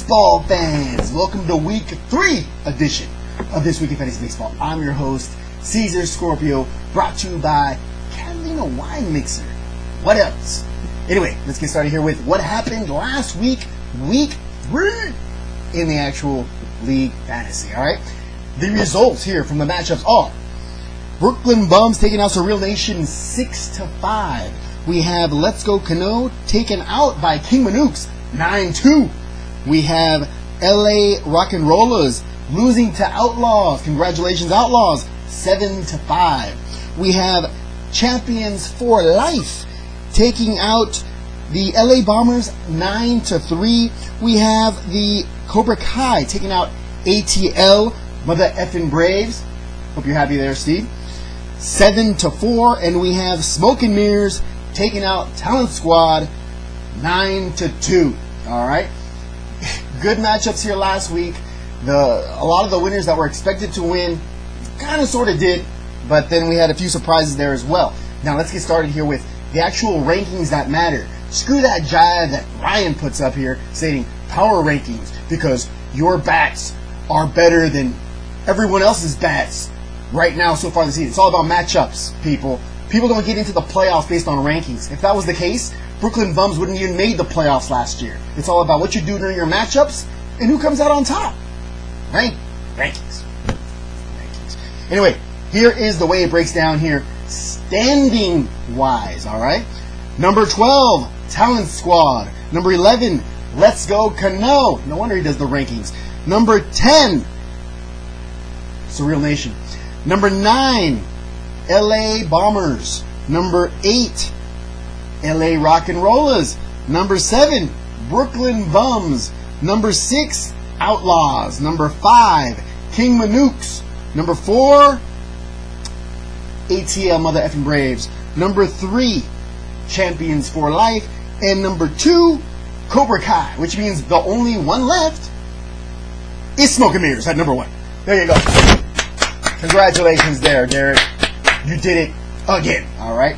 baseball fans, welcome to week 3 edition of This Week in Fantasy Baseball. I'm your host, Cesar Scorpio, brought to you by Catalina Wine Mixer. What else? Anyway, let's get started here with what happened last week, week 3, in the actual league fantasy, alright? The results here from the matchups are Brooklyn Bums taking out Surreal Nation 6-5. We have Let's Go Cano taken out by King Manukes 9-2. We have LA Rock and Rollers losing to Outlaws. Congratulations, Outlaws, 7-5. We have Champions for Life taking out the LA Bombers 9-3. We have the Cobra Kai taking out ATL, Mother Effin' Braves. Hope you're happy there, Steve. 7-4. And we have Smoke and Mirrors taking out Talent Squad 9-2. Alright. Good matchups here last week. A lot of the winners that were expected to win kind of sort of did, but then we had a few surprises there as well. Now let's get started here with the actual rankings that matter. Screw that jive that Ryan puts up here stating power rankings because your bats are better than everyone else's bats right now so far this season. It's all about matchups, people. People don't get into the playoffs based on rankings. If that was the case, Brooklyn Bums wouldn't even made the playoffs last year. It's all about what you do during your matchups and who comes out on top. Rankings. Anyway, here is the way it breaks down here, standing wise. All right. Number 12, Talent Squad. Number 11, Let's Go Cano. No wonder he does the rankings. Number 10, Surreal Nation. Number 9, LA Bombers. Number 8, LA Rock and Rollers. Number 7, Brooklyn Bums. Number 6, Outlaws. Number 5, King Manukes. Number 4, ATL Mother Effin' Braves. Number 3, Champions for Life. And number 2, Cobra Kai, which means the only one left is Smoke and Mirrors at number 1. There you go. Congratulations there, Derek. You did it again. All right.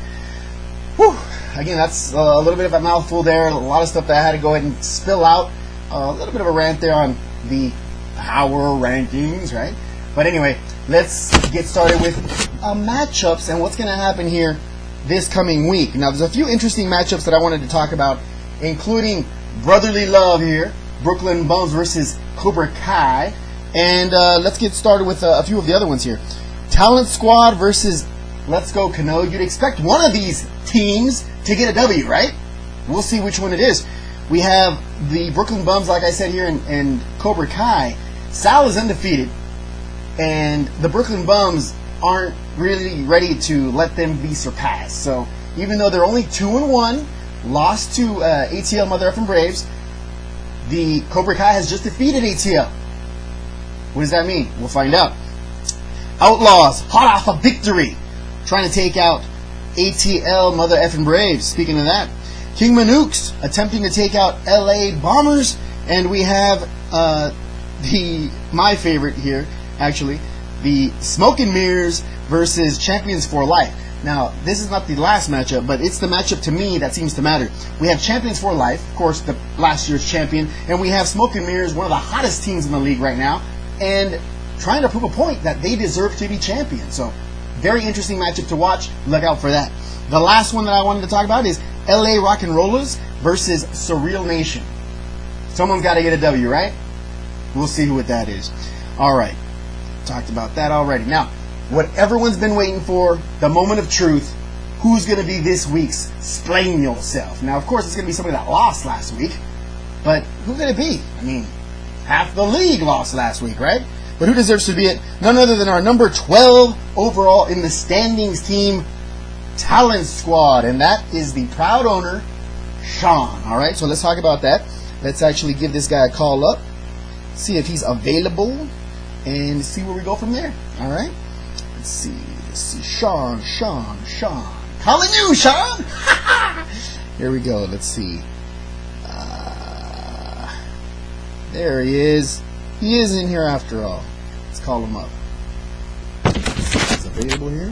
Whew. Again, that's a little bit of a mouthful there. A lot of stuff that I had to go ahead and spill out. A little bit of a rant there on the power rankings, right? But anyway, let's get started with matchups and what's going to happen here this coming week. Now, there's a few interesting matchups that I wanted to talk about, including Brotherly Love here, Brooklyn Bums versus Cobra Kai. And let's get started with a few of the other ones here. Talent Squad versus Let's Go Cano. You'd expect one of these teams to get a W, right? We'll see which one it is. We have the Brooklyn Bums, like I said here, and Cobra Kai. Sal is undefeated, and the Brooklyn Bums aren't really ready to let them be surpassed. So even though they're only 2-1, lost to ATL Mother Effin' Braves, the Cobra Kai has just defeated ATL. What does that mean? We'll find out. Outlaws, hot off a victory, trying to take out ATL Mother Effin' Braves. Speaking of that, King Manukes attempting to take out LA Bombers, and we have my favorite here, actually, the Smoke and Mirrors versus Champions for Life. Now, this is not the last matchup, but it's the matchup to me that seems to matter. We have Champions for Life, of course, the last year's champion, and we have Smoke and Mirrors, one of the hottest teams in the league right now, and trying to prove a point that they deserve to be champions. So, very interesting matchup to watch. Look out for that. The last one that I wanted to talk about is LA Rock and Rollers versus Surreal Nation. Someone's got to get a W, right? We'll see who that is. All right. Talked about that already. Now, what everyone's been waiting for, the moment of truth, who's going to be this week's Esplain Yo Self? Now, of course, it's going to be somebody that lost last week, but who's going to be? I mean, half the league lost last week, right? But who deserves to be it? None other than our number 12 overall in the standings team, Talent Squad, and that is the proud owner, Sean. All right, so let's talk about that. Let's actually give this guy a call up, see if he's available, and see where we go from there. All right, let's see. Sean. Calling you, Sean. Here we go. Let's see. There he is. He is in here after all. Let's call him up. Let's see if he's available here.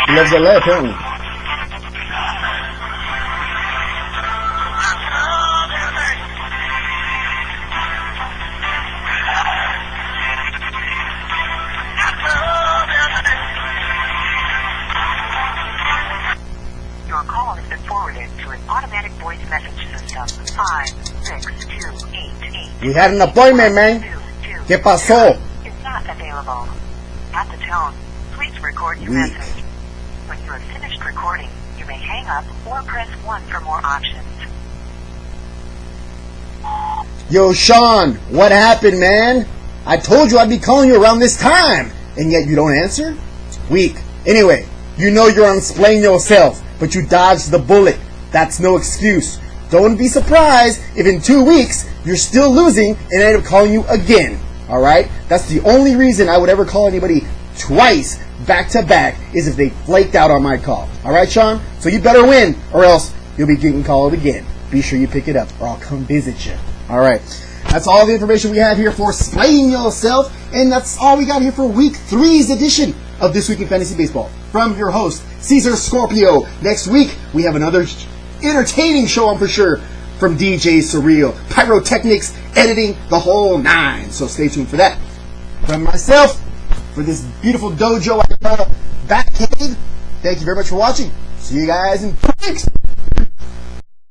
He loves LA apparently. Your call has been forwarded to an automatic voice message system. 56288. We had an appointment, man. ¿Qué pasó? Is not available. At the tone, please record your message. When you have finished recording, you may hang up or press 1 for more options. Yo, Sean, what happened, man? I told you I'd be calling you around this time, and yet you don't answer? Weak. Anyway, you know you're on Esplain Yo Self, but you dodged the bullet. That's no excuse. Don't be surprised if in 2 weeks you're still losing and I end up calling you again. Alright? That's the only reason I would ever call anybody twice back to back is if they flaked out on my call. Alright, Sean? So you better win or else you'll be getting called again. Be sure you pick it up or I'll come visit you. Alright. That's all the information we have here for Esplain Yo Self, and that's all we got here for Week 3's edition of This Week in Fantasy Baseball. From your host, Cesar Scorpio. Next week, we have another entertaining show, I'm for sure, from DJ Surreal. Pyrotechnics, editing, the whole 9. So stay tuned for that. From myself, for this beautiful dojo Batcave, thank you very much for watching. See you guys in 2 weeks.